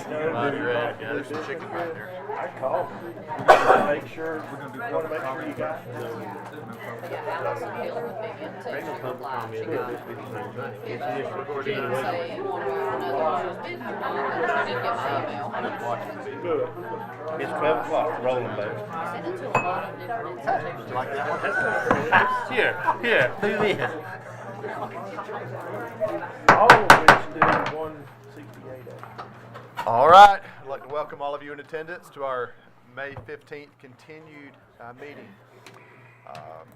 there's some chicken right there. I called. Make sure. Want to make sure you got. Rachel come from me and get this big thing. It's just recording Didn't say one way or another she was bidding or not. I did get my email. Good. It's 12 o'clock. Rolling, baby. I sent it to a lot of different institutions. like that one. Here, do this. All of which do 168. All right, I'd like to welcome all of you in attendance to our May 15th continued meeting.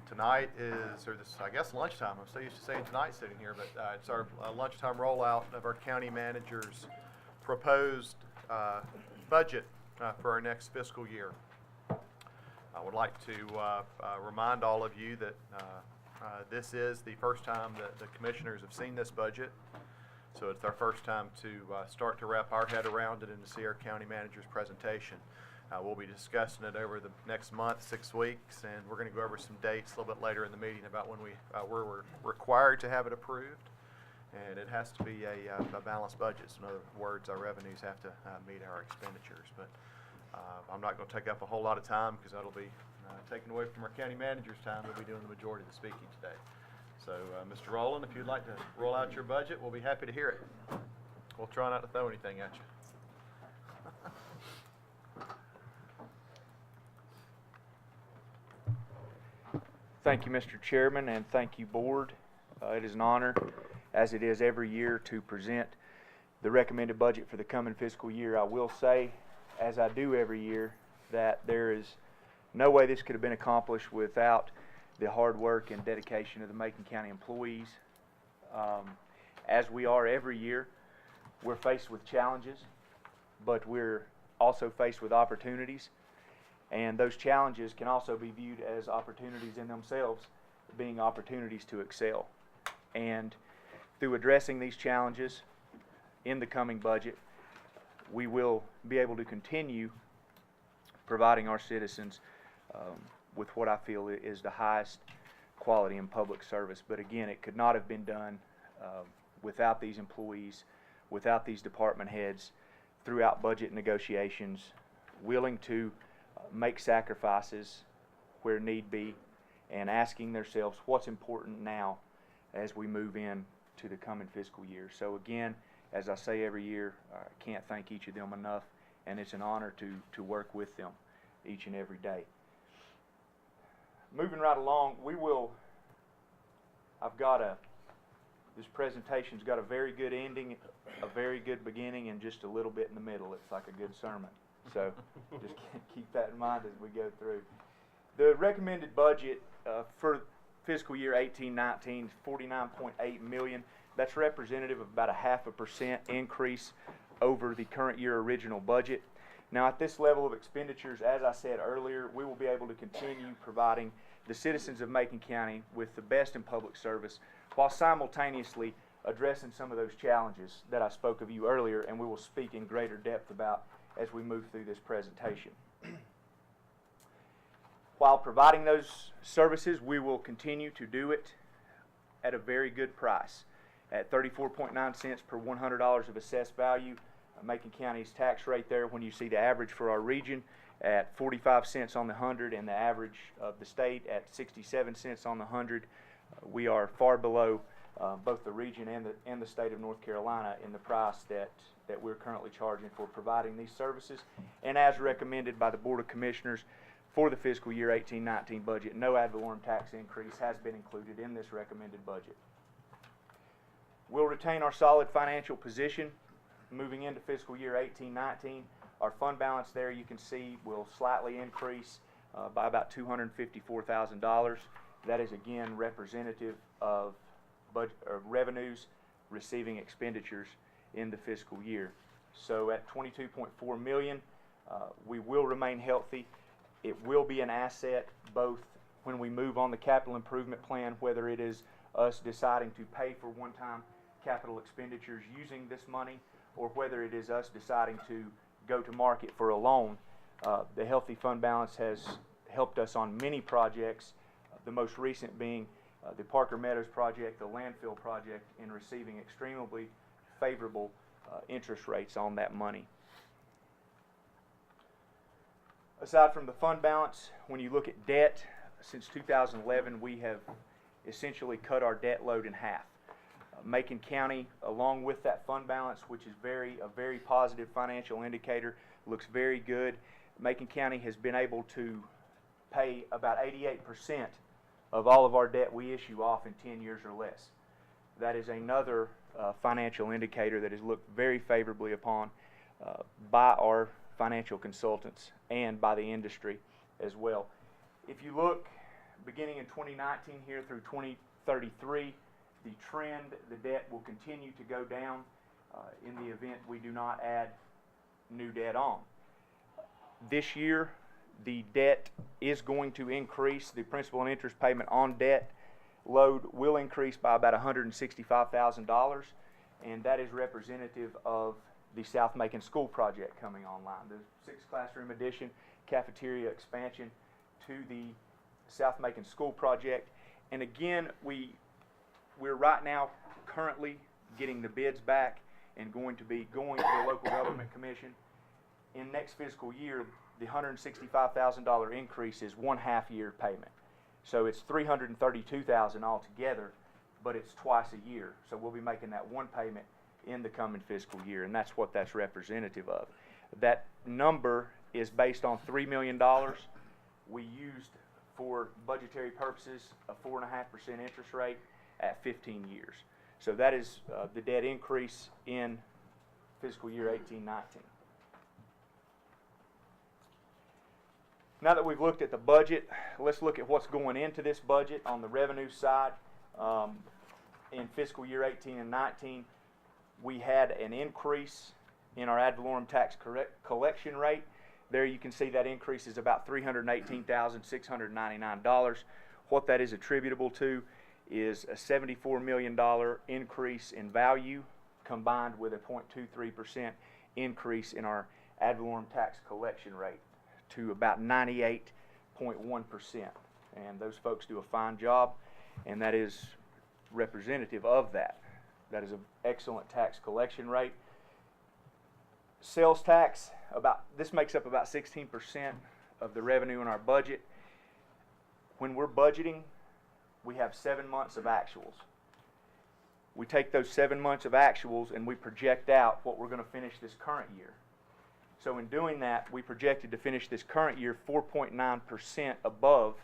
Tonight is, or this, I guess, lunchtime. I'm so used to saying tonight sitting here, but it's our lunchtime rollout of our county manager's proposed budget for our next fiscal year. I would like to remind all of you that this is the first time that the commissioners have seen this budget. So it's our first time to start to wrap our head around it and to see our county manager's presentation. We'll be discussing it over the next month, 6 weeks, and we're going to go over some dates a little bit later in the meeting about when we're required to have it approved. And it has to be a balanced budget. So in other words, our revenues have to meet our expenditures. But I'm not going to take up a whole lot of time because that'll be taken away from our county manager's time. We'll be doing the majority of the speaking today. So, Mr. Rowland, if you'd like to roll out your budget, we'll be happy to hear it. We'll try not to throw anything at you. Thank you, Mr. Chairman, and thank you, Board. It is an honor, as it is every year, to present the recommended budget for the coming fiscal year. I will say, as I do every year, that there is no way this could have been accomplished without the hard work and dedication of the Macon County employees. As we are every year, we're faced with challenges, but we're also faced with opportunities. And those challenges can also be viewed as opportunities in themselves, being opportunities to excel. And through addressing these challenges in the coming budget, we will be able to continue providing our citizens with what I feel is the highest quality in public service. But again, it could not have been done without these employees, without these department heads, throughout budget negotiations, willing to make sacrifices where need be, and asking themselves what's important now as we move in to the coming fiscal year. So again, as I say every year, I can't thank each of them enough, and it's an honor to work with them each and every day. Moving right along, this presentation's got a very good ending, a very good beginning, and just a little bit in the middle. It's like a good sermon. So just keep that in mind as we go through. The recommended budget for fiscal year 18-19 is $49.8 million. That's representative of about a 0.5% increase over the current year original budget. Now, at this level of expenditures, as I said earlier, we will be able to continue providing the citizens of Macon County with the best in public service while simultaneously addressing some of those challenges that I spoke of you earlier, and we will speak in greater depth about as we move through this presentation. While providing those services, we will continue to do it at a very good price. At 34.9 cents per $100 of assessed value, Macon County's tax rate there, when you see the average for our region at 45 cents on the 100 and the average of the state at 67 cents on the 100, we are far below both the region and the state of North Carolina in the price that we're currently charging for providing these services. And as recommended by the Board of Commissioners for the fiscal year 18-19 budget, no ad valorem tax increase has been included in this recommended budget. We'll retain our solid financial position moving into fiscal year 18-19. Our fund balance there, you can see, will slightly increase by about $254,000. That is again representative of revenues receiving expenditures in the fiscal year. So at $22.4 million, we will remain healthy. It will be an asset both when we move on the capital improvement plan, whether it is us deciding to pay for one-time capital expenditures using this money, or whether it is us deciding to go to market for a loan. The healthy fund balance has helped us on many projects, the most recent being the Parker Meadows project, the landfill project, in receiving extremely favorable interest rates on that money. Aside from the fund balance, when you look at debt, since 2011, we have essentially cut our debt load in half. Macon County, along with that fund balance, which is a very positive financial indicator, looks very good. Macon County has been able to pay about 88% of all of our debt we issue off in 10 years or less. That is another financial indicator that is looked very favorably upon by our financial consultants and by the industry as well. If you look beginning in 2019 here through 2033, the trend, the debt will continue to go down in the event we do not add new debt on. This year, the debt is going to increase. The principal and interest payment on debt load will increase by about $165,000, and that is representative of the South Macon School project coming online. The 6th classroom addition, cafeteria expansion to the South Macon School project. And again, we're right now currently getting the bids back and going to be going to the local government commission. In next fiscal year, the $165,000 increase is 1/2 year payment. So it's $332,000 altogether, but it's twice a year. So we'll be making that one payment in the coming fiscal year, and that's what that's representative of. That number is based on $3 million. We used, for budgetary purposes, a 4.5% interest rate at 15 years. So that is the debt increase in fiscal year 18-19. Now that we've looked at the budget, let's look at what's going into this budget on the revenue side. In fiscal year 18 and 19, we had an increase in our ad valorem tax collection rate. There you can see that increase is about $318,699. What that is attributable to is a $74 million increase in value combined with a 0.23% increase in our ad valorem tax collection rate to about 98.1%. And those folks do a fine job, and that is representative of that. That is an excellent tax collection rate. Sales tax, this makes up about 16% of the revenue in our budget. When we're budgeting, we have 7 months of actuals. We take those 7 months of actuals and we project out what we're going to finish this current year. So in doing that, we projected to finish this current year 4.9% above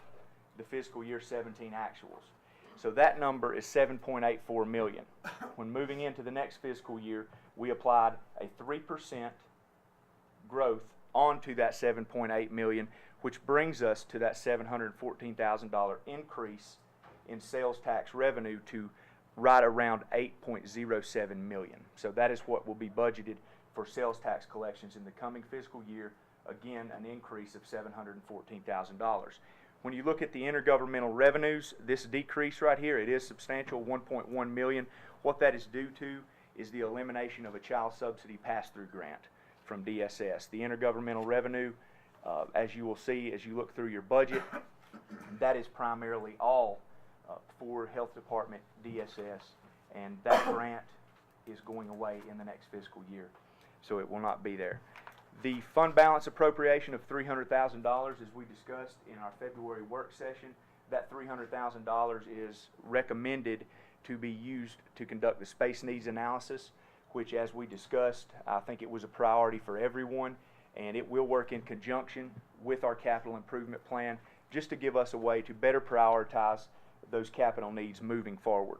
the fiscal year 17 actuals. So that number is $7.84 million. When moving into the next fiscal year, we applied a 3% growth onto that $7.8 million, which brings us to that $714,000 increase in sales tax revenue to right around $8.07 million. So that is what will be budgeted for sales tax collections in the coming fiscal year. Again, an increase of $714,000. When you look at the intergovernmental revenues, this decrease right here, it is substantial, $1.1 million. What that is due to is the elimination of a child subsidy pass-through grant from DSS. The intergovernmental revenue, as you will see as you look through your budget, that is primarily all for Health Department DSS, and that grant is going away in the next fiscal year, so it will not be there. The fund balance appropriation of $300,000, as we discussed in our February work session, that $300,000 is recommended to be used to conduct the space needs analysis, which, as we discussed, I think it was a priority for everyone, and it will work in conjunction with our capital improvement plan just to give us a way to better prioritize those capital needs moving forward.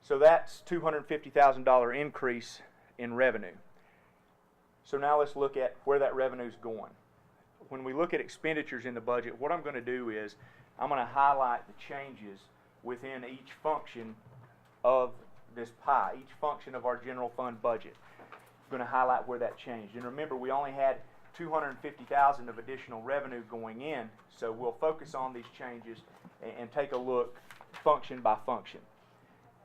So that's $250,000 increase in revenue. So now let's look at where that revenue is going. When we look at expenditures in the budget, what I'm going to do is I'm going to highlight the changes within each function of this pie, each function of our general fund budget. I'm going to highlight where that changed. And remember, we only had $250,000 of additional revenue going in, so we'll focus on these changes and take a look function by function.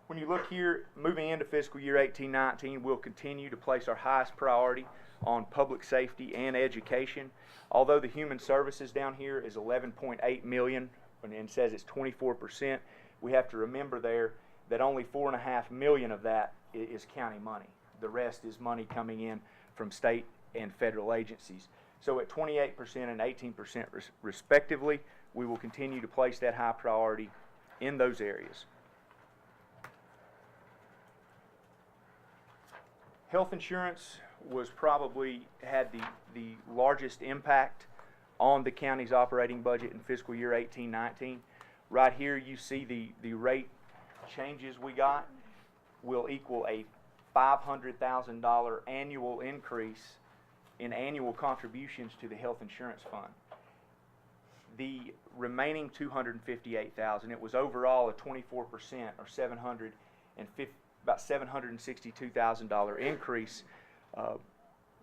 When you look here, moving into fiscal year 18-19, we'll continue to place our highest priority on public safety and education. Although the human services down here is $11.8 million and says it's 24%, we have to remember there that only $4.5 million of that is county money. The rest is money coming in from state and federal agencies. So at 28% and 18% respectively, we will continue to place that high priority in those areas. Health insurance was probably had the largest impact on the county's operating budget in fiscal year 18-19. Right here you see the rate changes we got will equal a $500,000 annual increase in annual contributions to the health insurance fund. The remaining $258,000, it was overall a 24% or about $762,000 increase.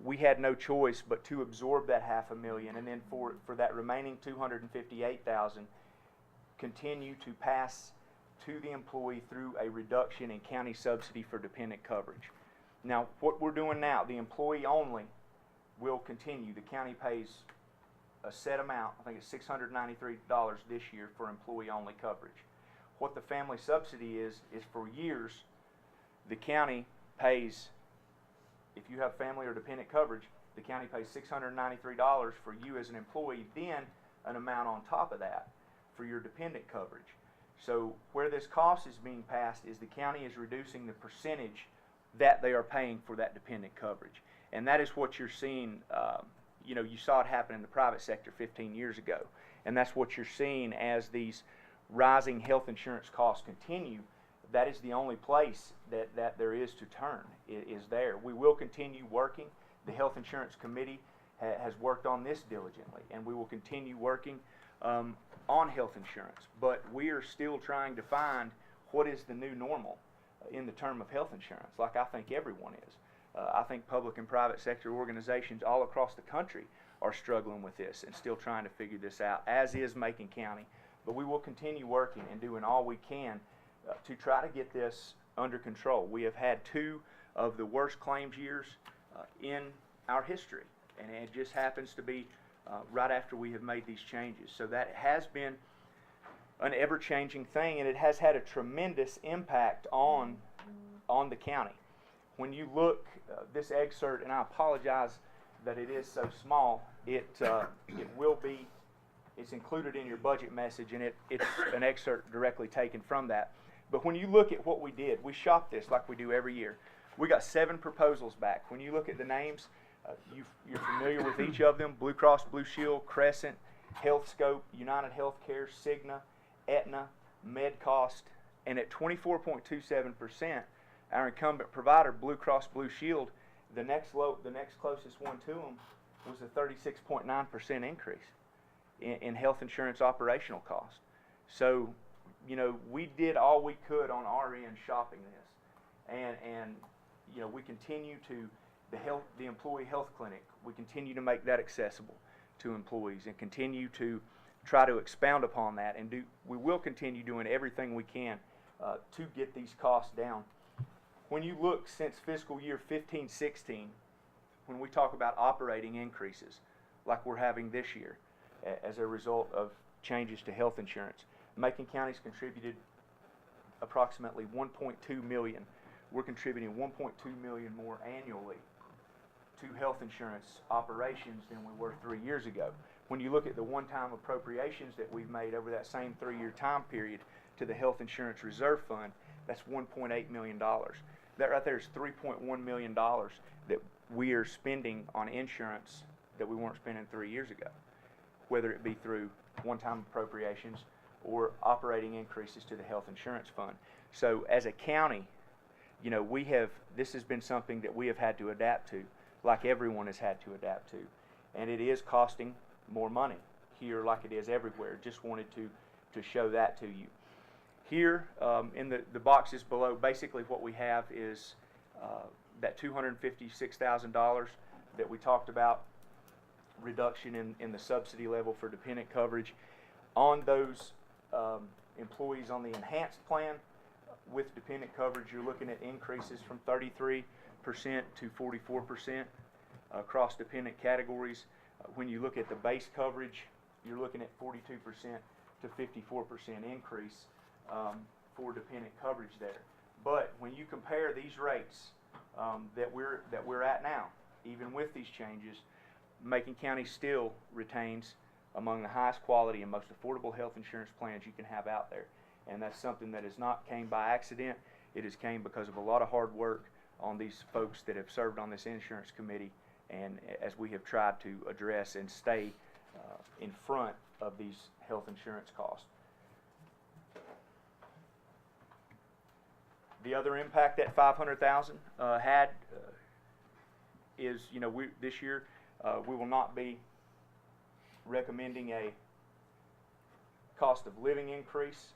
We had no choice but to absorb that $500,000, and then for that remaining $258,000, continue to pass to the employee through a reduction in county subsidy for dependent coverage. Now, what we're doing now, the employee only will continue. The county pays a set amount, I think it's $693 this year for employee only coverage. What the family subsidy is for years, the county pays, if you have family or dependent coverage, the county pays $693 for you as an employee, then an amount on top of that for your dependent coverage. So where this cost is being passed is the county is reducing the percentage that they are paying for that dependent coverage. And that is what you're seeing, you saw it happen in the private sector 15 years ago. And that's what you're seeing as these rising health insurance costs continue. That is the only place that there is to turn, is there. We will continue working. The Health Insurance Committee has worked on this diligently, and we will continue working on health insurance. But we are still trying to find what is the new normal in the term of health insurance, like I think everyone is. I think public and private sector organizations all across the country are struggling with this and still trying to figure this out, as is Macon County. But we will continue working and doing all we can to try to get this under control. We have had 2 of the worst claims years in our history, and it just happens to be right after we have made these changes. So that has been an ever-changing thing, and it has had a tremendous impact on the county. When you look, this excerpt, and I apologize that it is so small, it's included in your budget message, and it's an excerpt directly taken from that. But when you look at what we did, we shopped this like we do every year. We got 7 proposals back. When you look at the names, you're familiar with each of them: Blue Cross Blue Shield, Crescent, HealthScope, United Healthcare, Cigna, Aetna, MedCost, and at 24.27%, our incumbent provider, Blue Cross Blue Shield, the next closest one to them was a 36.9% increase in health insurance operational cost. So, we did all we could on our end shopping this, and we continue to the employee health clinic. We continue to make that accessible to employees and continue to try to expound upon that, and we will continue doing everything we can to get these costs down. When you look since fiscal year 15-16, when we talk about operating increases like we're having this year as a result of changes to health insurance, Macon County's contributed approximately $1.2 million. We're contributing $1.2 million more annually to health insurance operations than we were 3 years ago. When you look at the one-time appropriations that we've made over that same 3-year time period to the Health Insurance Reserve Fund, that's $1.8 million. That right there is $3.1 million that we are spending on insurance that we weren't spending 3 years ago, whether it be through one-time appropriations or operating increases to the Health Insurance Fund. So as a county, this has been something that we have had to adapt to, like everyone has had to adapt to. And it is costing more money here like it is everywhere. Just wanted to show that to you. Here in the boxes below, basically what we have is that $256,000 that we talked about, reduction in the subsidy level for dependent coverage. On those employees on the enhanced plan with dependent coverage, you're looking at increases from 33% to 44% across dependent categories. When you look at the base coverage, you're looking at 42% to 54% increase for dependent coverage there. But when you compare these rates that we're at now. Even with these changes, Macon County still retains among the highest quality and most affordable health insurance plans you can have out there. And that's something that has not came by accident. It has came because of a lot of hard work on these folks that have served on this insurance committee, and as we have tried to address and stay in front of these health insurance costs. The other impact that 500,000 had is, this year we will not be recommending a cost of living increase.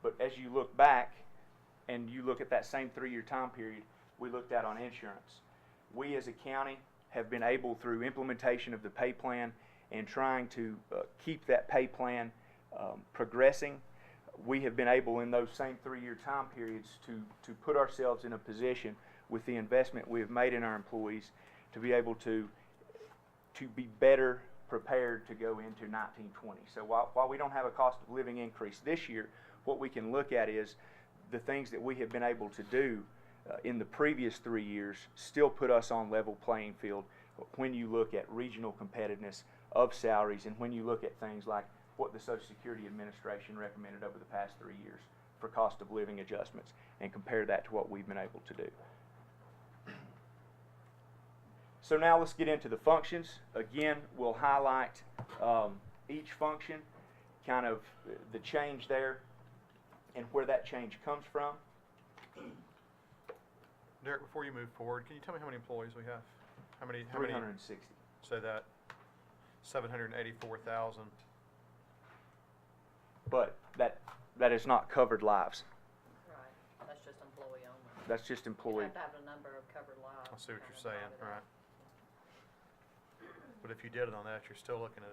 But as you look back and you look at that same 3-year time period we looked at on insurance, we as a county have been able, through implementation of the pay plan and trying to keep that pay plan progressing, we have been able in those same 3-year time periods to put ourselves in a position with the investment we have made in our employees to be able to be better prepared to go into 1920. So while we don't have a cost of living increase this year, what we can look at is the things that we have been able to do in the previous 3 years still put us on level playing field when you look at regional competitiveness of salaries and when you look at things like what the Social Security Administration recommended over the past 3 years for cost of living adjustments and compare that to what we've been able to do. So now let's get into the functions. Again, we'll highlight each function, kind of the change there and where that change comes from. Derek, before you move forward, can you tell me how many employees we have? How many? 360. So that 784,000. But that is not covered lives. Right, that's just employee only. That's just You employee. have to have a number of covered lives. I see what to you're kinda saying, divide it right? up. But if you did it on that, you're still looking at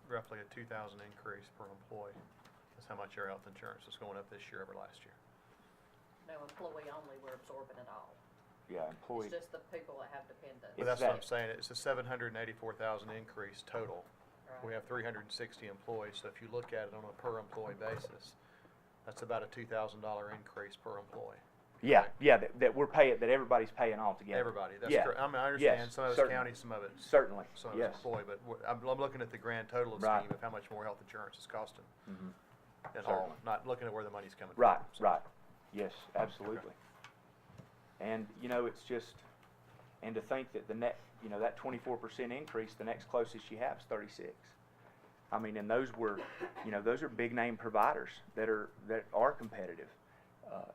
roughly a 2,000 increase per employee. That's how much your health insurance is going up this year over last year. No, employee only, we're absorbing it all. Yeah, employee. It's just the people that have dependents. But that's what I'm saying. It's a 784,000 increase total. Right. We have 360 employees, so if you look at it on a per employee basis, that's about a $2,000 increase per employee. Yeah, yeah, that we're paying, that everybody's paying all together. Everybody, that's Yeah. correct. I mean, I understand Yes, some of it's certainly. county, some of it's Certainly, some of yes. it's employee, but I'm looking at the grand total of Right. scheme of how much more health insurance is costing. Mhm. And all, Certainly. not looking at where the money's coming Right, from. So- right. Yes, absolutely. And, it's just, and to think that the net, that 24% increase, the next closest you have is 36. I mean, and those were, those are big name providers that are competitive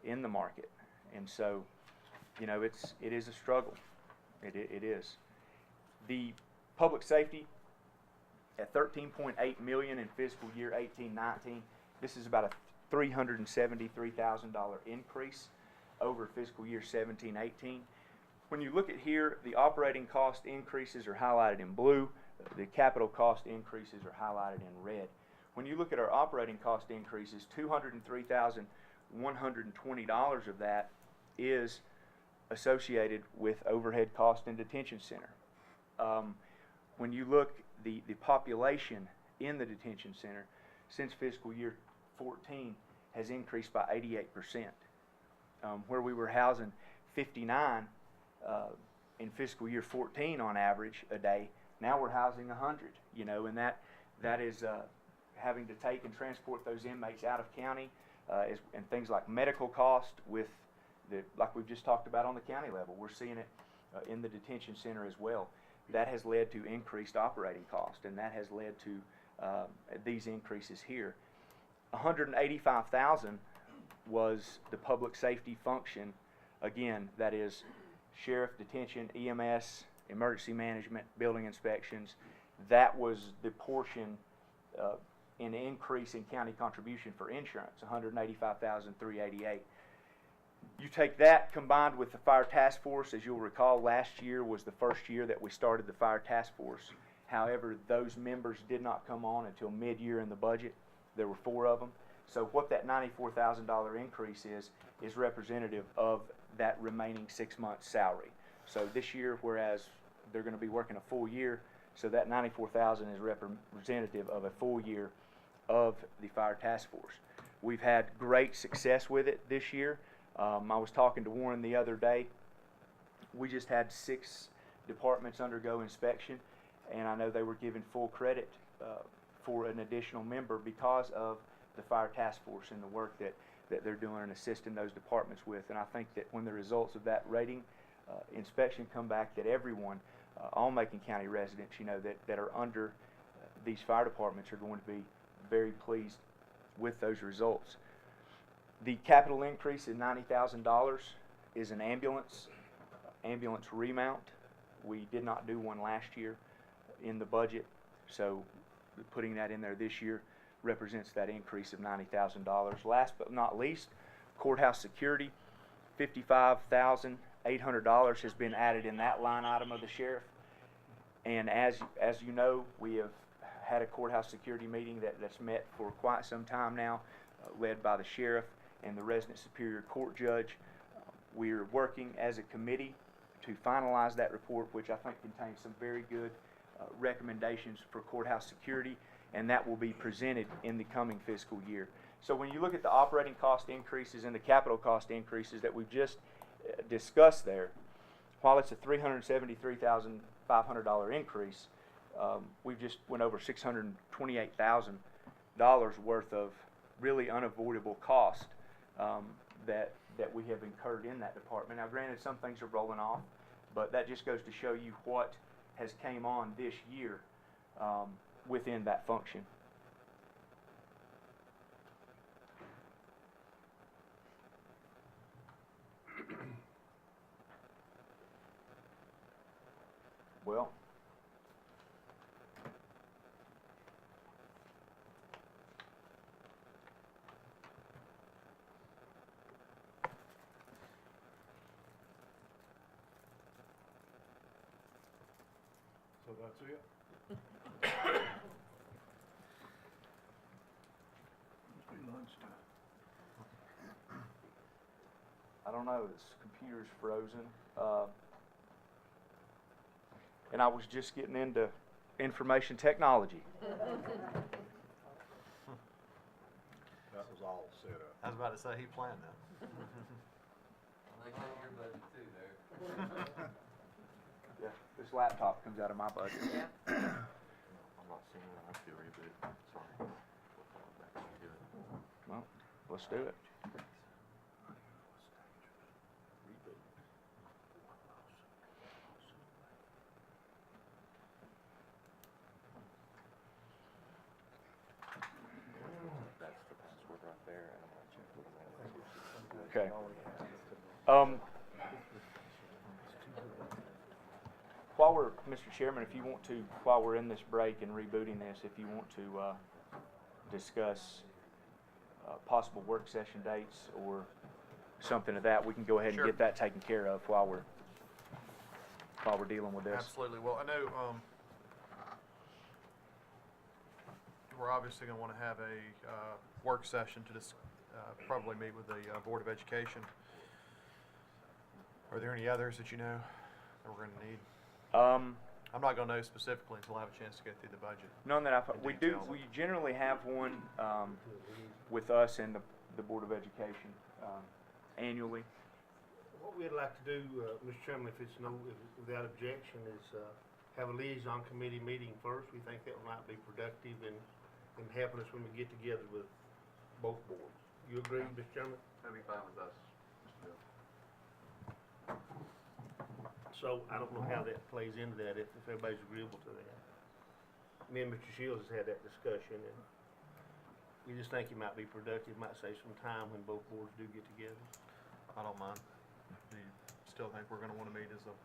in the market. And so, it is a struggle. It is. The public safety at $13.8 million in fiscal year 18-19. This is about a $373,000 increase over fiscal year 17-18. When you look at here, the operating cost increases are highlighted in blue. The capital cost increases are highlighted in red. When you look at our operating cost increases, $203,120 of that is associated with overhead cost in detention center. When you look, the population in the detention center since fiscal year 14 has increased by 88%. Where we were housing 59 in fiscal year 14 on average a day, now we're housing 100, and that is having to take and transport those inmates out of county, and things like medical cost with like we've just talked about on the county level. We're seeing it in the detention center as well. That has led to increased operating cost, and that has led to these increases here. $185,000 was the public safety function. Again, that is sheriff, detention, EMS, emergency management, building inspections. That was the portion in increase in county contribution for insurance, $185,388. You take that combined with the fire task force. As you'll recall, last year was the first year that we started the fire task force. However, those members did not come on until mid-year in the budget. There were 4 of them. So what that $94,000 increase is representative of that remaining 6 months salary. So this year, whereas they're going to be working a full year, so that $94,000 is representative of a full year of the fire task force. We've had great success with it this year. I was talking to Warren the other day. We just had 6 departments undergo inspection, and I know they were given full credit for an additional member because of the fire task force and the work that they're doing and assisting those departments with. And I think that when the results of that rating inspection come back, that everyone, all Macon County residents, that are under these fire departments are going to be very pleased with those results. The capital increase in $90,000 is an ambulance remount. We did not do one last year in the budget, so putting that in there this year represents that increase of $90,000. Last but not least, courthouse security, $55,800 has been added in that line item of the sheriff. And as you know, we have had a courthouse security meeting that's met for quite some time now, led by the sheriff and the resident superior court judge. We're working as a committee to finalize that report, which I think contains some very good recommendations for courthouse security, and that will be presented in the coming fiscal year. So when you look at the operating cost increases and the capital cost increases that we've just discussed there, while it's a $373,500 increase, we've just went over $628,000 worth of really unavoidable cost that we have incurred in that department. Now, granted, some things are rolling off, but that just goes to show you what has came on this year within that function. Well, So that's it? Must be lunchtime. I don't know, this computer's frozen. And I was just getting into information technology. That was all set up. I was about to say, he planned that. They got your budget too there. Yeah, this laptop comes out of my budget. Yeah. I'm not seeing it. I have to reboot. Sorry. We'll call it back when we do it. Well, let's do it. That's the password right there, and I'm gonna check with them. Okay. While we're, Mr. Chairman, if you want to, while we're in this break and rebooting this, if you want to discuss possible work session dates or something of that, we can go ahead and Sure. get that taken care of while we're dealing with this. Absolutely. Well, I know we're obviously going to want to have a work session to probably meet with the Board of Education. Are there any others that you know that we're going to need? I'm not going to know specifically until I have a chance to go through the budget. None that we Details. generally have one with us and the Board of Education annually. What we'd like to do, Mr. Chairman, if it's without objection, is have a liaison committee meeting first. We think that might be productive in helping us when we get together with both boards. You agree, Mr. Chairman? That'd be fine with us. So I don't know how that plays into that, if everybody's agreeable to that. Me and Mr. Shields has had that discussion, and we just think it might be productive, might save some time when both boards do get together. I don't mind. Do you still think we're going to want to meet as a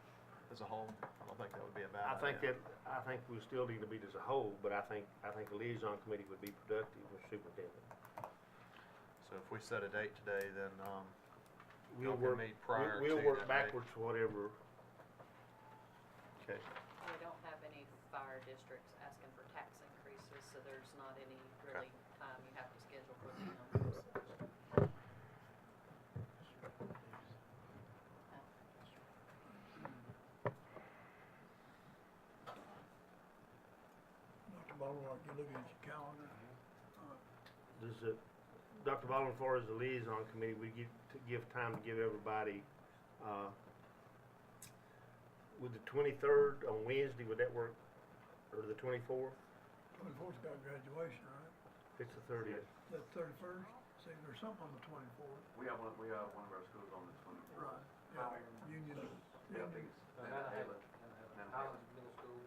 whole? I don't think that would be a bad idea. I think we still need to meet as a whole, but I think a liaison committee would be productive, Mr. Superintendent. So if we set a date today, then We'll y'all can work, meet prior we'll to work that date. backwards to whatever. Okay. We don't have any fire districts asking for tax increases, so there's not any really time you have to schedule for them. Dr. Butler, like you look at your calendar, Does it, Dr. Baldwin, as far as the liaison committee, we give time to give everybody, would the 23rd on Wednesday, would that work? Or the 24th? 24th got graduation, right? It's the 30th. That 31st? See, there's something on the 24th. We have one of our schools on the 24th. Right. Yeah, Union. Yeah, Union. Highlands Middle School.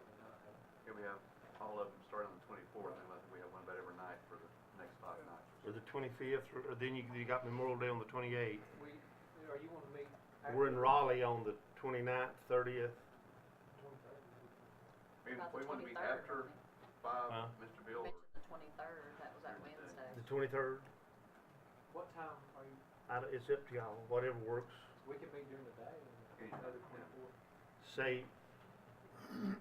Yeah, we have all of them starting on the 24th, and I think we have one about every night for the next 5 nights. Or the 25th, or then you got Memorial Day on the 28th. Are you wanting to meet? We're in Raleigh on the 29th, 30th. About the We want to meet 23rd, after Huh? 5, Mr. Bill, or Mentioned the 23rd, that was that Wednesday. The 23rd. What time are you, It's up to y'all, whatever works. we can meet during the day and another 24? Say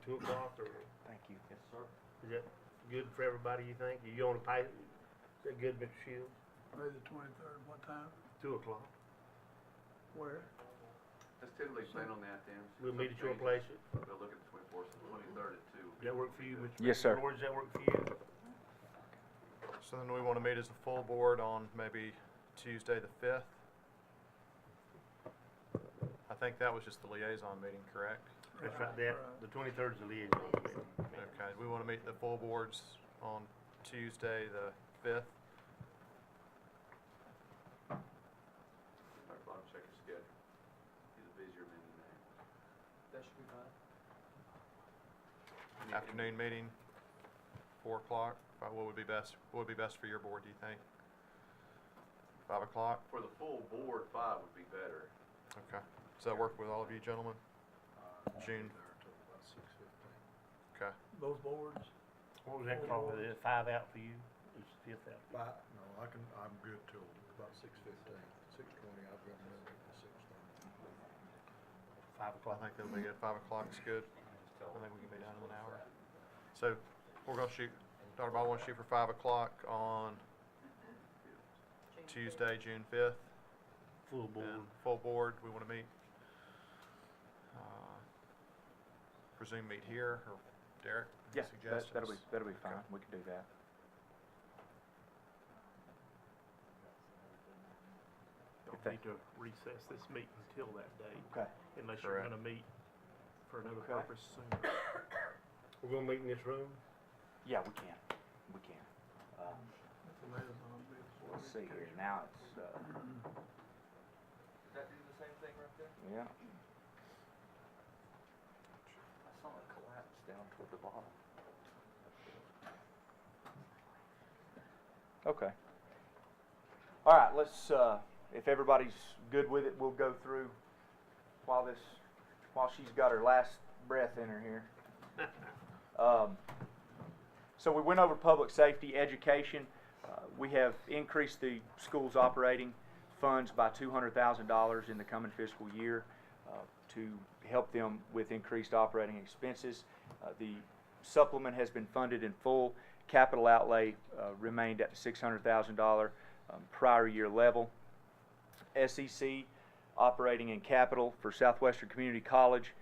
2 o'clock, or Thank you. Yes, sir. is that good for everybody, you think? You on the pipe? Is that good, Mr. Shields? May the 23rd, what time? 2 o'clock. Where? let's typically plan on that then. We'll meet at your Some place. changes. We'll look at the 24th, and the 23rd at 2. Does that work for you, Mr. Yes, sir. George, does that work for you? So then we want to meet as a full board on maybe Tuesday the 5th. I think that was just the liaison meeting, correct? That's right, the 23rd is the liaison committee. Okay, we want to meet the full boards on Tuesday the 5th. Dr. Bottom, check your schedule. He's a busier man than that. That should be fine. Afternoon meeting, 4 o'clock. What would be best? What would be best for your board, do you think? 5 o'clock? For the full board, 5 would be better. Okay. Does that work with all of you gentlemen? June. Okay. Both boards? What was that called? Is it 5 out for you? Is the 5th out? No, I'm good till about 6:15, 6:20, I've got another at 6:30. 5 I o'clock. think that'll be good. 5 o'clock's good. I think we can be done in an hour. So we're gonna shoot, Dr. Ball wants to shoot for 5 o'clock on June Tuesday, June 5th. Full board. And full board, we wanna meet. Presume meet here, or Derek, any Yeah, suggestions? that'll be fine. We can do that. Don't Okay. need to recess this meeting until that day, Okay. unless you're you're gonna gonna meet for another Okay. purpose soon. We're gonna meet in this room? Yeah, we can. We can. The liaison be before Let's see here. education. Now it's, Does that do the same thing right there? yeah. I saw it collapse down toward the bottom. Okay. All right, let's, if everybody's good with it, we'll go through while she's got her last breath in her here. So we went over public safety, education. We have increased the school's operating funds by $200,000 in the coming fiscal year to help them with increased operating expenses. The supplement has been funded in full. Capital outlay remained at the $600,000 prior year level. SEC operating in capital for Southwestern Community College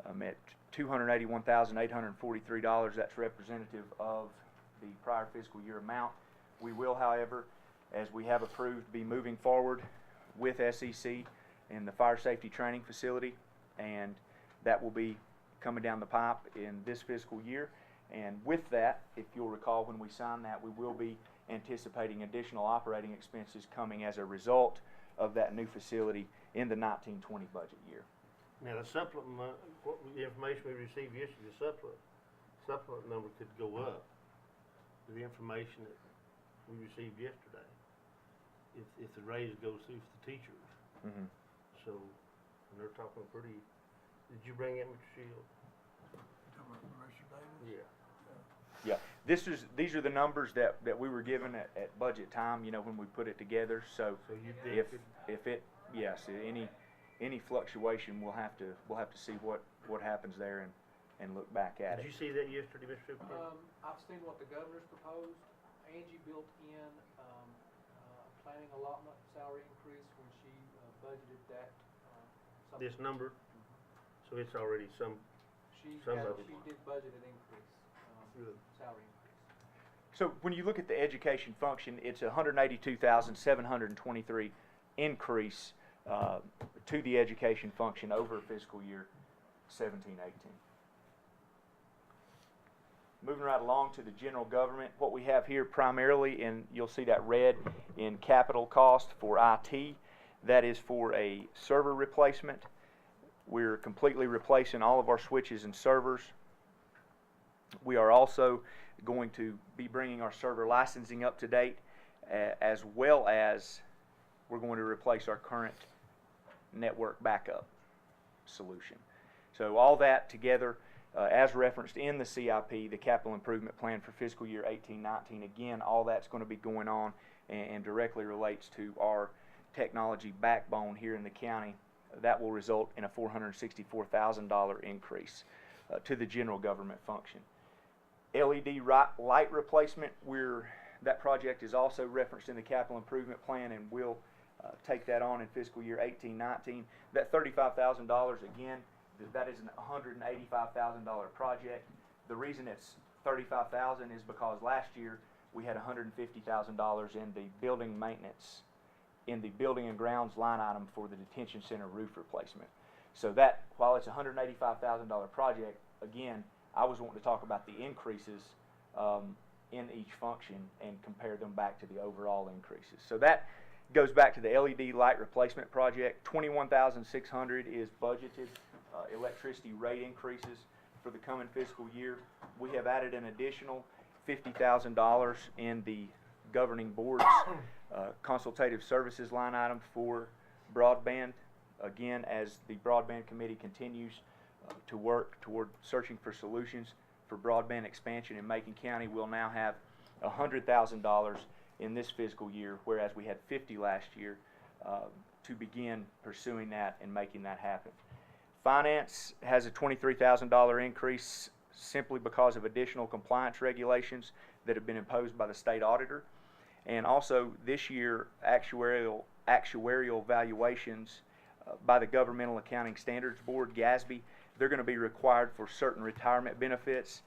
at $281,843. That's representative of the prior fiscal year amount. We will, however, as we have approved, be moving forward with SEC in the fire safety training facility, and that will be coming down the pipe in this fiscal year. And with that, if you'll recall, when we sign that, we will be anticipating additional operating expenses coming as a result of that new facility in the 1920 budget year. Now, the supplement, the information we received yesterday, the supplement number could go up with the information that we received yesterday, if the raise goes through for the teachers. Mm-hmm. So, and they're talking pretty, did you bring that, Mr. Shields? Talking about Mr. Davis? Yeah, these are the numbers that we were given at budget time, you know, when we put it together. So So you if it, yes, any fluctuation, we'll have to see what happens there and look back at Did you it. see that yesterday, Mr. Superintendent? I've seen what the governor's proposed. Angie built in planning allotment salary increase when she budgeted that. This number? So it's already some She some of it. did budget an increase, Good. salary increase. So when you look at the education function, it's a $182,723 increase to the education function over fiscal year 17-18. Moving right along to the general government, what we have here primarily, and you'll see that red in capital cost for IT, that is for a server replacement. We're completely replacing all of our switches and servers. We are also going to be bringing our server licensing up to date, as well as we're going to replace our current network backup solution. So all that together, as referenced in the CIP, the capital improvement plan for fiscal year 18-19, again, all that's going to be going on and directly relates to our technology backbone here in the county. That will result in a $464,000 increase to the general government function. LED light replacement, that project is also referenced in the capital improvement plan, and we'll take that on in fiscal year 18-19. That $35,000, again, that is a $185,000 project. The reason it's $35,000 is because last year we had $150,000 in the building maintenance, in the building and grounds line item for the detention center roof replacement. So that, while it's a $185,000 project, again, I was wanting to talk about the increases in each function and compare them back to the overall increases. So that goes back to the LED light replacement project. $21,600 is budgeted electricity rate increases for the coming fiscal year. We have added an additional $50,000 in the governing board's consultative services line item for broadband. Again, as the broadband committee continues to work toward searching for solutions for broadband expansion in Macon County, we'll now have $100,000 in this fiscal year, whereas we had $50,000 last year, to begin pursuing that and making that happen. Finance has a $23,000 increase simply because of additional compliance regulations that have been imposed by the state auditor. And also this year, actuarial valuations by the Governmental Accounting Standards Board, GASB, they're going to be required for certain retirement benefits,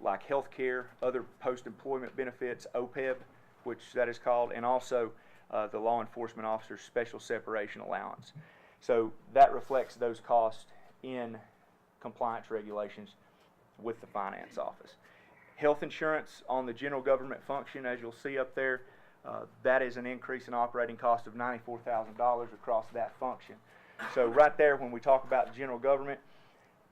like health care, other post-employment benefits, OPEB, which that is called, and also the law enforcement officer's special separation allowance. So that reflects those costs in compliance regulations with the finance office. Health insurance on the general government function, as you'll see up there, that is an increase in operating cost of $94,000 across that function. So right there, when we talk about general government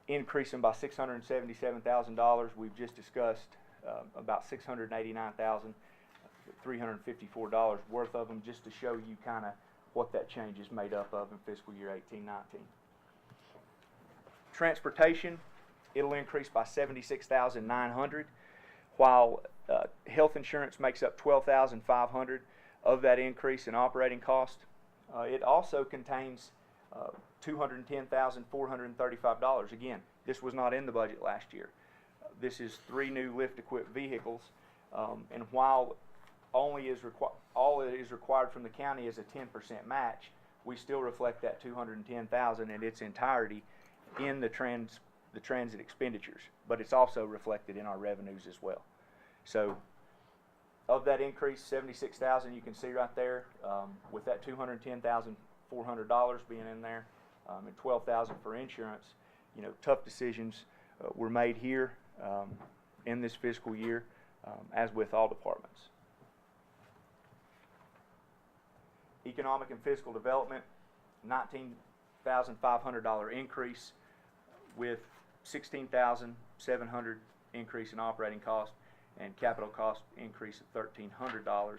increasing by $677,000, we've just discussed about $689,354 worth of them, just to show you kind of what that change is made up of in fiscal year 18-19. Transportation, it'll increase by $76,900, while health insurance makes up $12,500 of that increase in operating cost. It also contains $210,435. Again, this was not in the budget last year. This is 3 new lift-equipped vehicles, and while all that is required from the county is a 10% match, we still reflect that $210,000 in its entirety in the transit expenditures, but it's also reflected in our revenues as well. So of that increase, $76,000 you can see right there, with that $210,400 being in there, and $12,000 for insurance. You know, tough decisions were made here in this fiscal year, as with all departments. Economic and fiscal development, $19,500 increase, with $16,700 increase in operating cost and capital cost increase of $1,300.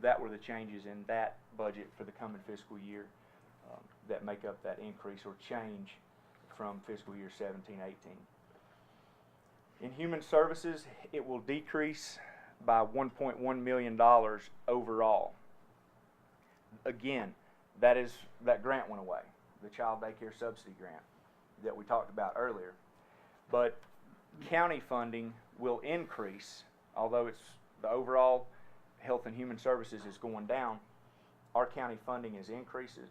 That were the changes in that budget for the coming fiscal year that make up that increase or change from fiscal year 17-18. In human services, it will decrease by $1.1 million overall. Again, that grant went away, the child daycare subsidy grant that we talked about earlier. But county funding will increase, although it's the overall health and human services is going down. Our county funding is increasing.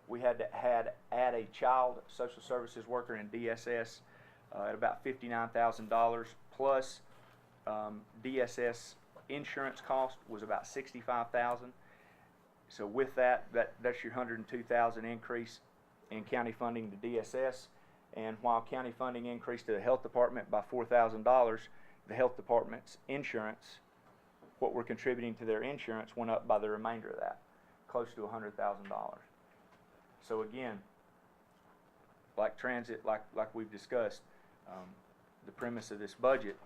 We had to add a child social services worker in DSS at about $59,000, plus DSS insurance cost was about $65,000. So with that's your $102,000 increase in county funding to DSS. And while county funding increased to the health department by $4,000, the health department's insurance, what we're contributing to their insurance, went up by the remainder of that, close to $100,000. So again, like transit, like we've discussed, the premise of this budget,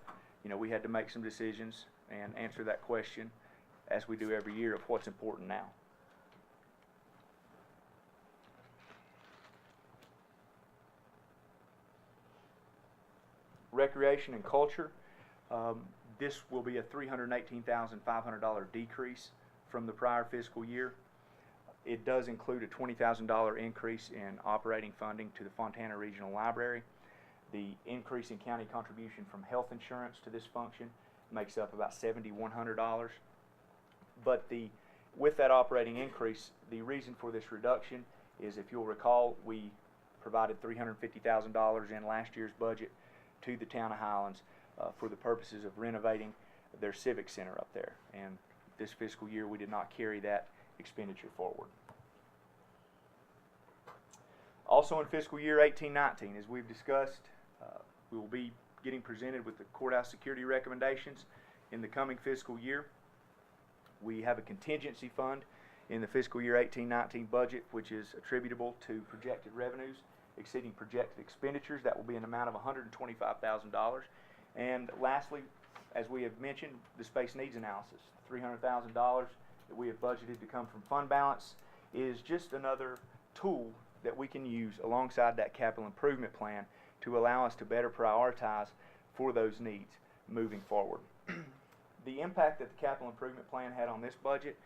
we had to make some decisions and answer that question, as we do every year, of what's important now. Recreation and culture, this will be a $318,500 decrease from the prior fiscal year. It does include a $20,000 increase in operating funding to the Fontana Regional Library. The increase in county contribution from health insurance to this function makes up about $7,100. But with that operating increase, the reason for this reduction is, if you'll recall, we provided $350,000 in last year's budget to the town of Highlands for the purposes of renovating their civic center up there. And this fiscal year we did not carry that expenditure forward. Also in fiscal year 18-19, as we've discussed, we will be getting presented with the courthouse security recommendations in the coming fiscal year. We have a contingency fund in the fiscal year 18-19 budget, which is attributable to projected revenues exceeding projected expenditures. That will be an amount of $125,000. And lastly, as we have mentioned, the space needs analysis, $300,000 that we have budgeted to come from fund balance, is just another tool that we can use alongside that capital improvement plan to allow us to better prioritize for those needs moving forward. The impact that the capital improvement plan had on this budget,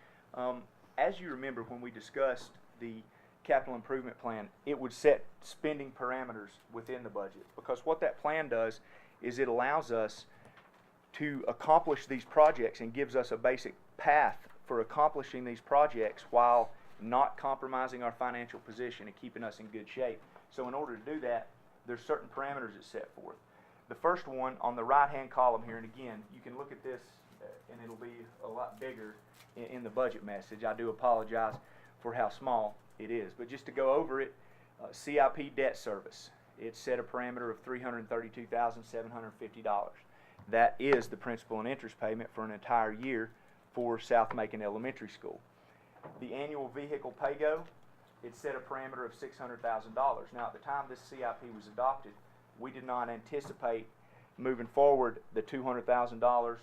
as you remember when we discussed the capital improvement plan, it would set spending parameters within the budget, because what that plan does is it allows us to accomplish these projects and gives us a basic path for accomplishing these projects while not compromising our financial position and keeping us in good shape. So in order to do that, there's certain parameters that's set forth. The first one on the right-hand column here, and again, you can look at this and it'll be a lot bigger in the budget message. I do apologize for how small it is. But just to go over it, CIP debt service, it's set a parameter of $332,750. That is the principal and interest payment for an entire year for South Macon Elementary School. The annual vehicle pay-go, it set a parameter of $600,000. Now, at the time this CIP was adopted, we did not anticipate moving forward the $200,000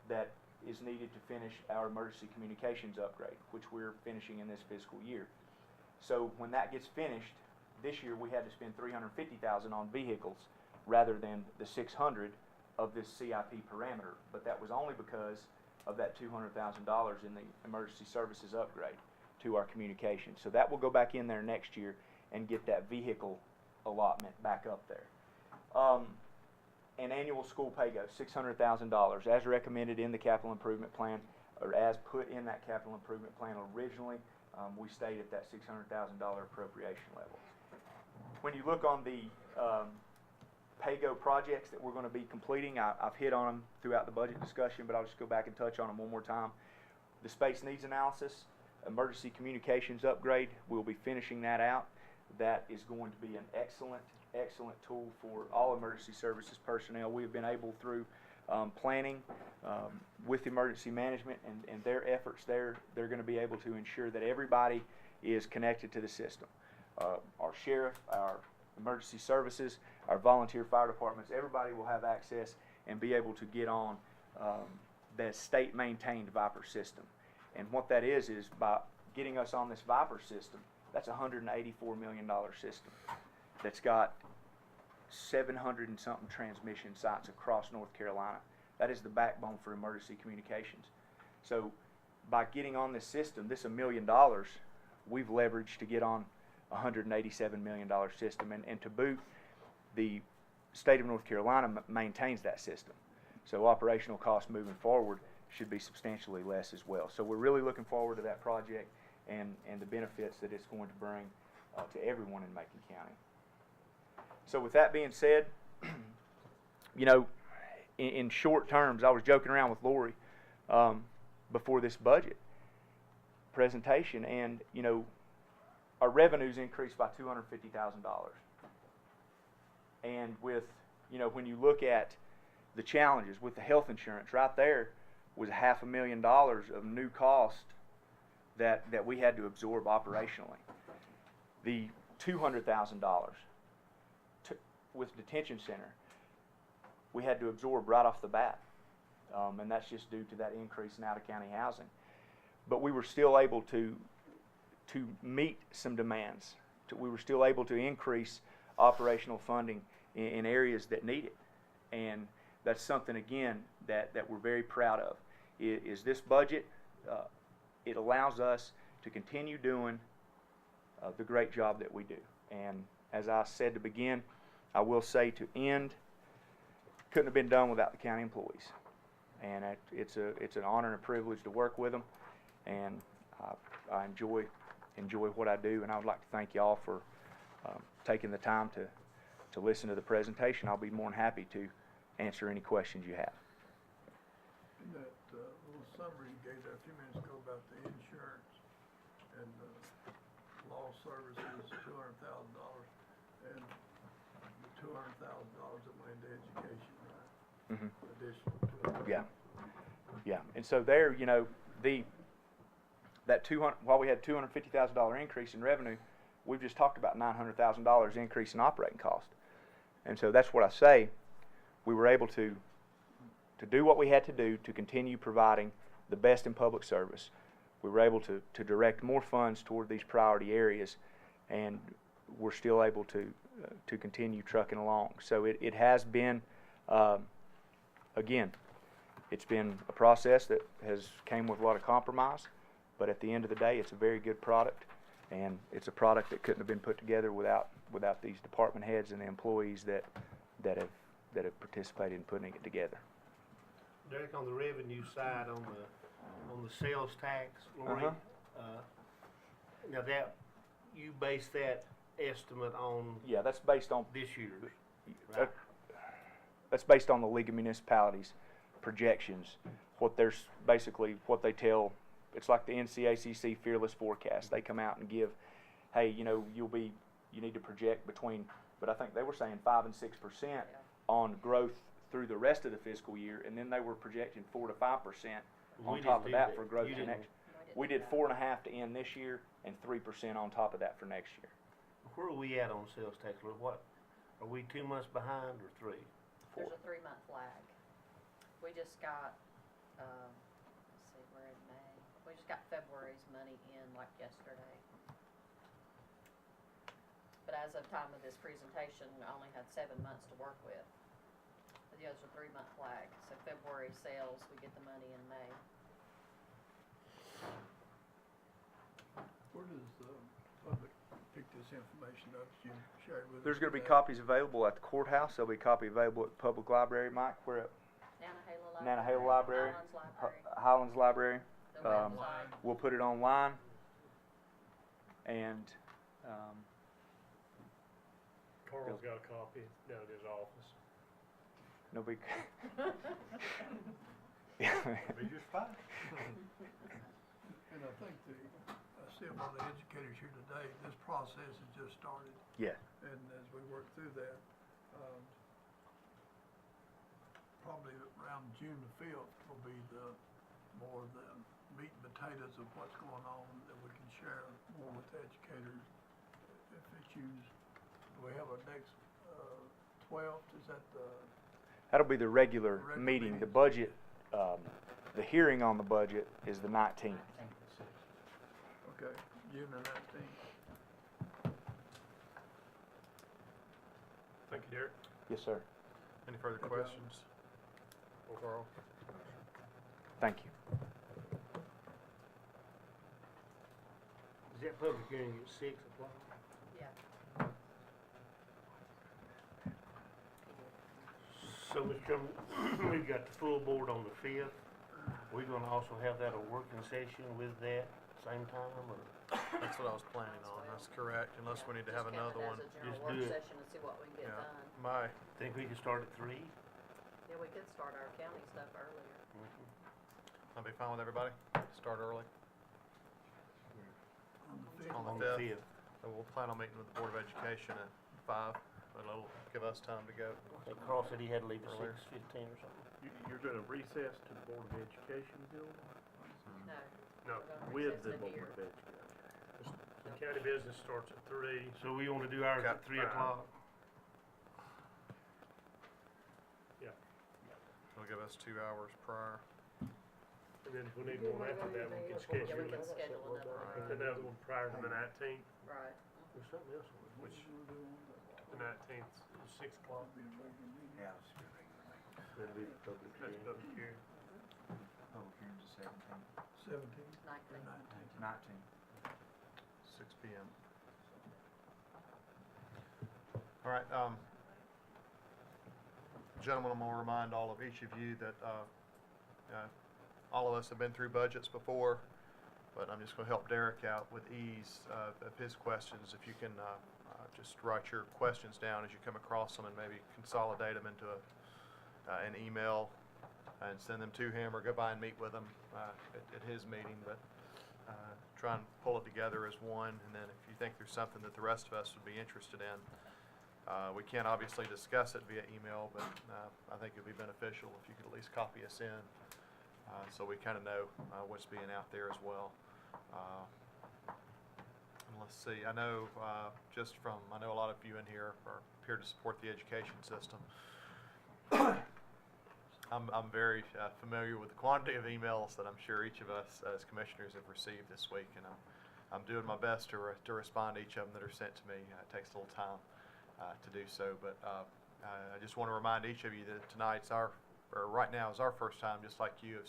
that is needed to finish our emergency communications upgrade, which we're finishing in this fiscal year. So when that gets finished, this year we had to spend $350,000 on vehicles rather than the $600,000 of this CIP parameter. But that was only because of that $200,000 in the emergency services upgrade to our communications. So that will go back in there next year and get that vehicle allotment back up there. An annual school pay-go, $600,000, as recommended in the capital improvement plan, or as put in that capital improvement plan originally. We stayed at that $600,000 appropriation level. When you look on the pay-go projects that we're going to be completing, I've hit on them throughout the budget discussion, but I'll just go back and touch on them one more time. The space needs analysis, emergency communications upgrade, we'll be finishing that out. That is going to be an excellent tool for all emergency services personnel. We have been able, through planning with emergency management and their efforts there, they're going to be able to ensure that everybody is connected to the system. Our sheriff, our emergency services, our volunteer fire departments, everybody will have access and be able to get on the state-maintained Viper system. And what that is by getting us on this Viper system, that's a $184 million system that's got 700 and something transmission sites across North Carolina. That is the backbone for emergency communications. So by getting on this system, this $1 million, we've leveraged to get on a $187 million system. And to boot, the state of North Carolina maintains that system. So operational costs moving forward should be substantially less as well. So we're really looking forward to that project and the benefits that it's going to bring to everyone in Macon County. So with that being said, in short terms, I was joking around with Lori before this budget presentation, and you know, our revenues increased by $250,000. And with, you know, when you look at the challenges with the health insurance, right there was $500,000 of new cost that we had to absorb operationally. The $200,000 with detention center, we had to absorb right off the bat, and that's just due to that increase in out-of-county housing. But we were still able to meet some demands. We were still able to increase operational funding in areas that need it, and that's something again that we're very proud of. Is this budget? It allows us to continue doing the great job that we do. And as I said to begin, I will say to end, couldn't have been done without the county employees. And it's an honor and a privilege to work with them, and I enjoy what I do. And I would like to thank y'all for taking the time to listen to the presentation. I'll be more than happy to answer any questions you have. In that little summary you gave there a few minutes ago about the insurance and law services, $200,000, and the $200,000 that went into education, right? Mm-hmm. Additional to it. Yeah. And so there, you know, while we had $250,000 increase in revenue, we've just talked about $900,000 increase in operating cost. And so that's what I say. We were able to do what we had to do to continue providing the best in public service. We were able to direct more funds toward these priority areas, and we're still able to continue trucking along. So it has been, again, it's been a process that has came with a lot of compromise, but at the end of the day, it's a very good product, and it's a product that couldn't have been put together without these department heads and the employees that have participated in putting it together. Derek, on the revenue side, on the sales tax, Lori, now that, you base that estimate on Yeah, that's based on this year's, right? that's based on the League of Municipalities projections. What they tell, it's like the NCACC Fearless Forecast. They come out and give, hey, you know, you need to project between, but I think they were saying 5 and 6% on growth through the rest of the fiscal year, and then they were projecting 4 to 5% on top of that for growth to next. We did 4.5 to end this year, and 3% on top of that for next year. Where are we at on sales tax, Lori? What, are we 2 months behind or 3? There's a 3-month lag. We just got, let's see, we're in May. We just got February's money in like yesterday. But as of time of this presentation, I only had 7 months to work with. But the others are 3-month lag. So February sales, we get the money in May. Where does the public pick this information up that you shared with us? There's going to be today? copies available at the courthouse. There'll be a copy available at the public library. Mike, we're at Nantahala Library. Highlands Library. The website. We'll put it online, and Carl's got a copy down at his office. no big. Be just fine. And I think I see among the educators here today, this process has just started. Yeah. And as we work through that, probably around June the 5th will be the meat and potatoes of what's going on that we can share more with the educators if they choose. Do we have our next 12th? Is that the? That'll be the regular Regular meeting. meeting. The budget, the hearing on the budget is the 19th. Okay, June the 19th. Thank you, Derek. Yes, sir. Any further questions? Carl? Thank you. Is that public hearing at 6 o'clock? Yeah. So, Mr. Chairman, we've got the full board on the 5th. We're gonna also have that a working session with that same time, or? That's what I was planning on. That's correct, unless we need to have Just count another it one. as a general Just work do it. session and see what we can get Yeah. done. My, Think we can start at 3? Yeah, we could start our county stuff earlier. That'll be fine with everybody? Start early On on the 5th. So we'll plan on meeting with the Board of Education at 5. It'll give us time to go. I think Carl said he had to leave at Earlier. 6:15 or something. You're gonna recess to the Board of Education, Bill? No. No, we're gonna recess to here. Education. The county business starts at 3. So we wanna do ours at 3 o'clock? It'll give us 2 hours prior. And then if we need one after that, we can schedule. Yeah, we can schedule another one. Another one prior to the 19th. Right. There's something else on it. Which, the 19th, 6 o'clock. That'll be the public hearing. Public hearing. Public hearing's the 17th, 17th or 19th. 19th. 6 p.m. All right, gentlemen, I'm gonna remind each of you that, all of us have been through budgets before, but I'm just gonna help Derek out with ease, of his questions. If you can, just write your questions down as you come across them and maybe consolidate them into an email and send them to him, or go by and meet with him, at his meeting, but try and pull it together as one, and then if you think there's something that the rest of us would be interested in, we can't obviously discuss it via email, but I think it'd be beneficial if you could at least copy us in, so we kind of know what's being out there as well. And let's see, I know I know a lot of you in here are here to support the education system. I'm very familiar with the quantity of emails that I'm sure each of us as commissioners have received this week, and I'm doing my best to respond to each of them that are sent to me. It takes a little time to do so, but I just want to remind each of you that right now is our first time, just like you have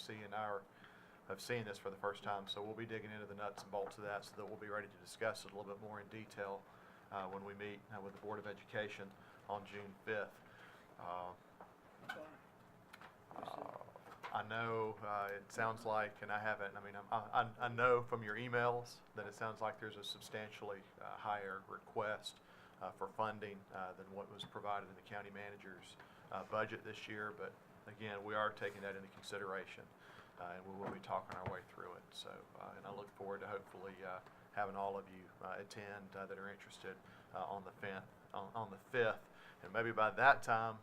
seen this for the first time. So we'll be digging into the nuts and bolts of that, so that we'll be ready to discuss it a little bit more in detail when we meet with the Board of Education on June 5th. I know it sounds like, and I haven't, I know from your emails that it sounds like there's a substantially higher request for funding than what was provided in the county manager's budget this year, but again, we are taking that into consideration, and we will be talking our way through it. So, and I look forward to hopefully having all of you attend that are interested on the 5th, and maybe by that time,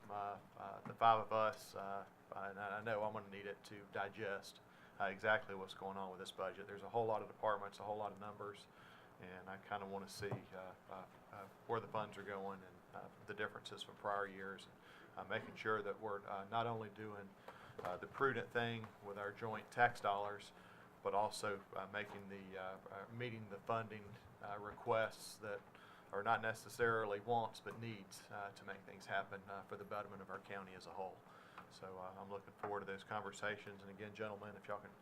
the 5 of us, and I know I'm going to need it to digest exactly what's going on with this budget. There's a whole lot of departments, a whole lot of numbers, and I kind of want to see where the funds are going and the differences from prior years, and making sure that we're not only doing the prudent thing with our joint tax dollars, but also meeting the funding requests that are not necessarily wants but needs to make things happen for the betterment of our county as a whole. So I'm looking forward to those conversations. And again, gentlemen, if y'all can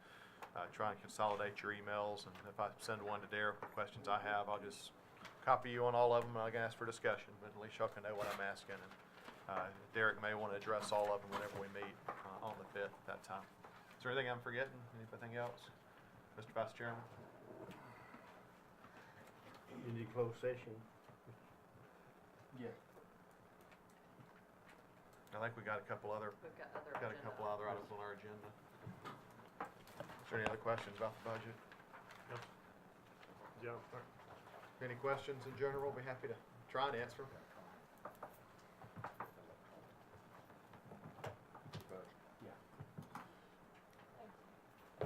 try and consolidate your emails, and if I send one to Derek with questions I have, I'll just copy you on all of them, and I can ask for discussion, but at least y'all can know what I'm asking. And Derek may want to address all of them whenever we meet on the 5th at that time. Is there anything I'm forgetting? Anything else? Mr. Vice Chairman? You need closed session. Yeah. I think we got a couple other We've got other items on our agenda. Is there any other questions about the budget? Yeah. Any questions in general? We'll be happy to try and answer them.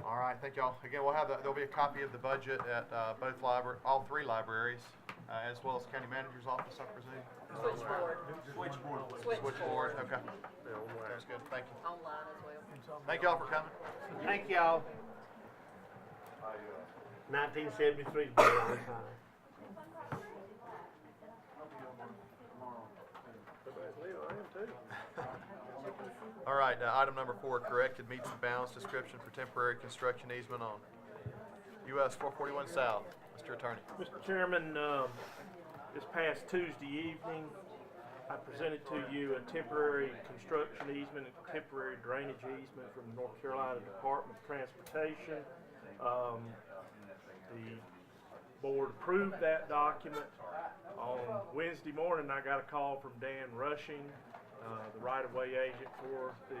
All right, thank y'all. Again, there'll be a copy of the budget at all 3 libraries, as well as county manager's office, I presume. Switchboard, okay. Sounds good, thank you. Online as well. Thank y'all for coming. Thank y'all. 1973 is a long time. All right, item number 4, corrected meets and bounds description for temporary construction easement on US 441 South. Mr. Attorney. Mr. Chairman, this past Tuesday evening, I presented to you a temporary construction easement and temporary drainage easement from the North Carolina Department of Transportation. The board approved that document. On Wednesday morning, I got a call from Dan Rushing, the right-of-way agent for the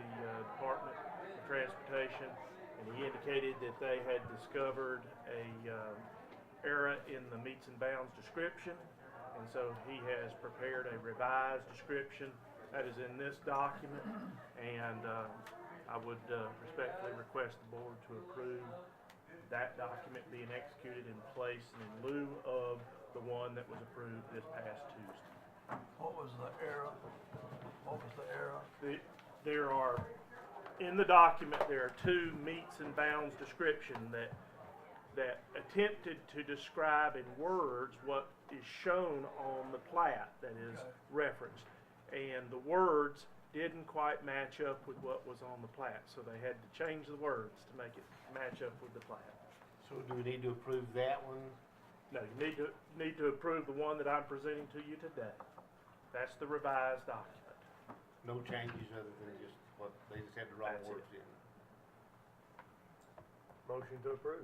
Department of Transportation, and he indicated that they had discovered a error in the meets and bounds description, and so he has prepared a revised description that is in this document, and I would respectfully request the board to approve that document being executed in place and in lieu of the one that was approved this past Tuesday. What was the error? What was the error? There are, in the document, there are two meets and bounds description that attempted to describe in words what is shown on the plat that is referenced. And the words didn't quite match up with what was on the plat, so they had to change the words to make it match up with the plat. So do we need to approve that one? No, you need to approve the one that I'm presenting to you today. That's the revised document. No changes other than just what, they just had the wrong That's words it. in. Motion to approve.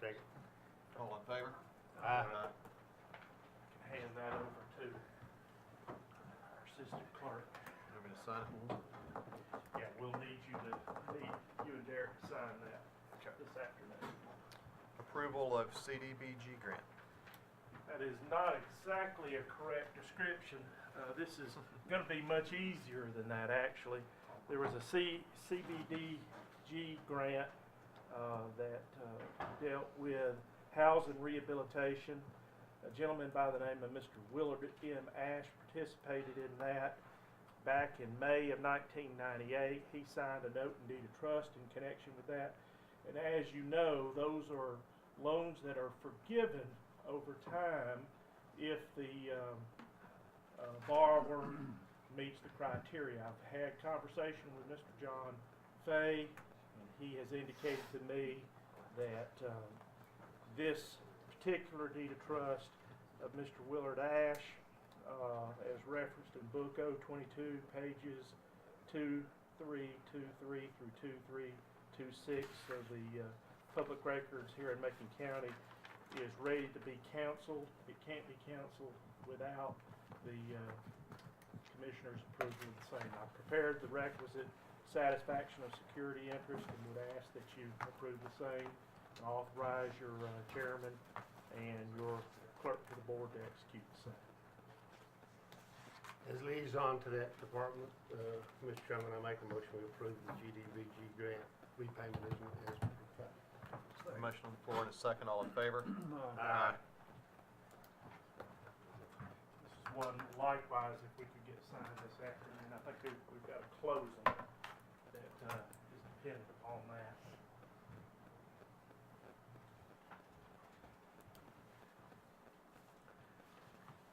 Second. All in favor? Aye. Hand that over to our assistant clerk. Want me to sign it? Yeah, we'll need you and Derek to sign that this afternoon. Approval of CDBG grant. That is not exactly a correct description. This is going to be much easier than that, actually. There was a CBDG grant that dealt with housing rehabilitation. A gentleman by the name of Mr. Willard M. Ash participated in that back in May of 1998. He signed a note and deed of trust in connection with that. And as you know, those are loans that are forgiven over time if the borrower meets the criteria. I've had conversation with Mr. John Fay, and he has indicated to me that this particular deed of trust of Mr. Willard Ash, as referenced in Book O-22, pages 2323 through 2326 of the public records here in Macon County, is ready to be counseled. It can't be counseled without the commissioner's approval of the same. I've prepared the requisite satisfaction of security interest and would ask that you approve the same and authorize your chairman and your clerk to the board to execute the same. As liaison to that department, Mr. Chairman, I make a motion we approve the GDBG grant repayment as provided. A motion on the floor and a second. All in favor? Aye. This is one, likewise, if we could get signed this afternoon. I think we've got a closing that is dependent upon that.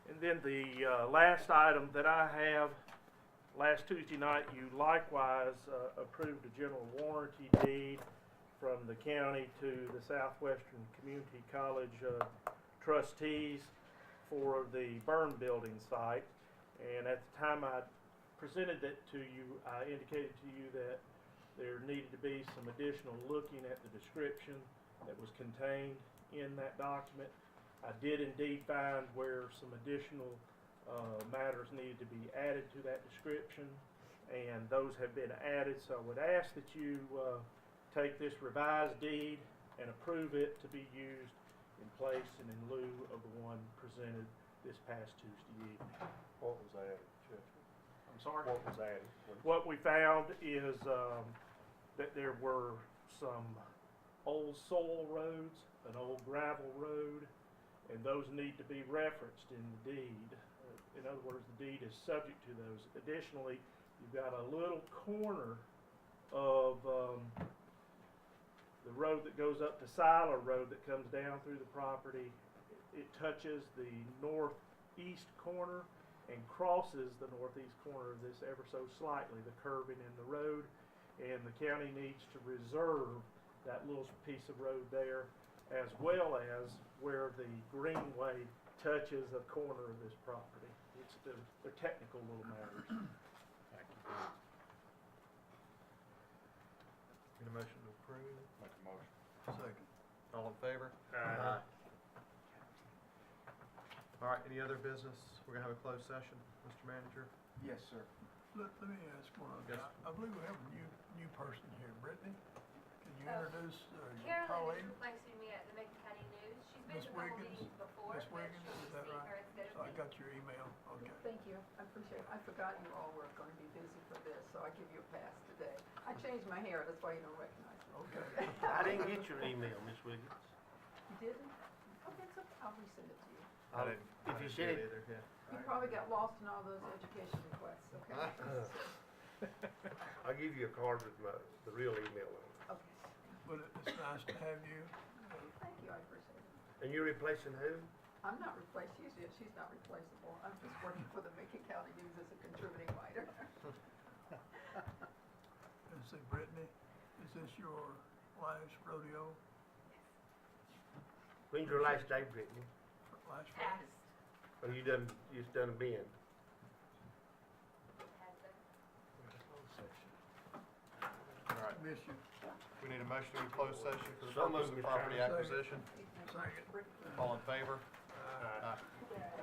And then the last item that I have, last Tuesday night, you likewise approved a general warranty deed from the county to the Southwestern Community College trustees for the burn building site. And at the time I presented that to you, I indicated to you that there needed to be some additional looking at the description that was contained in that document. I did indeed find where some additional matters needed to be added to that description, and those have been added. So I would ask that you take this revised deed and approve it to be used in place and in lieu of the one presented this past Tuesday evening. What was added, Jeff? I'm sorry? What was added? What we found is that there were some old soil roads, an old gravel road, and those need to be referenced in the deed. In other words, the deed is subject to those. Additionally, you've got a little corner of the road that goes up to Siler Road that comes down through the property. It touches the northeast corner and crosses the northeast corner of this ever so slightly, the curving in the road, and the county needs to reserve that little piece of road there, as well as where the greenway touches a corner of this property. They're technical little matters. Thank you. Need a motion to approve? Make a motion. Second. All in favor? Aye. All right, any other business? We're gonna have a closed session, Mr. Manager? Yes, sir. Let me ask one other Yes. guy. I believe we have a new person here. Brittany, can you Oh. introduce your Carolyn colleague? is replacing me at the Macon County News. She's been Miss to a couple Wiggins? meetings before, Miss but Wiggins, she'll is be that seeing right? her instead So of I me. got your email, okay. Thank you, I appreciate it. I forgot you all were going to be busy for this, so I give you a pass today. I changed my hair, that's why you don't recognize me. Okay. I didn't get your email, Miss Wiggins. You didn't? Okay, so I'll resend it to you. I didn't. If you send it, either, yeah. You probably got lost in all those education requests, okay? I'll give you a card with the real email on it. Okay, But it's nice to have you. thank you, I appreciate it. And you're replacing who? I'm not replaced, she's not replaceable. I'm just working for the Macon County News as a contributing writer. And say, Brittany, is this your last rodeo? When's your last day, Brittany? Last Passed. Or you done a bend? Has been. All right. Miss you. We need a motion to close session for the So purpose moved, of Mr. property Chairman. acquisition. Second. All in favor? Aye. Aye.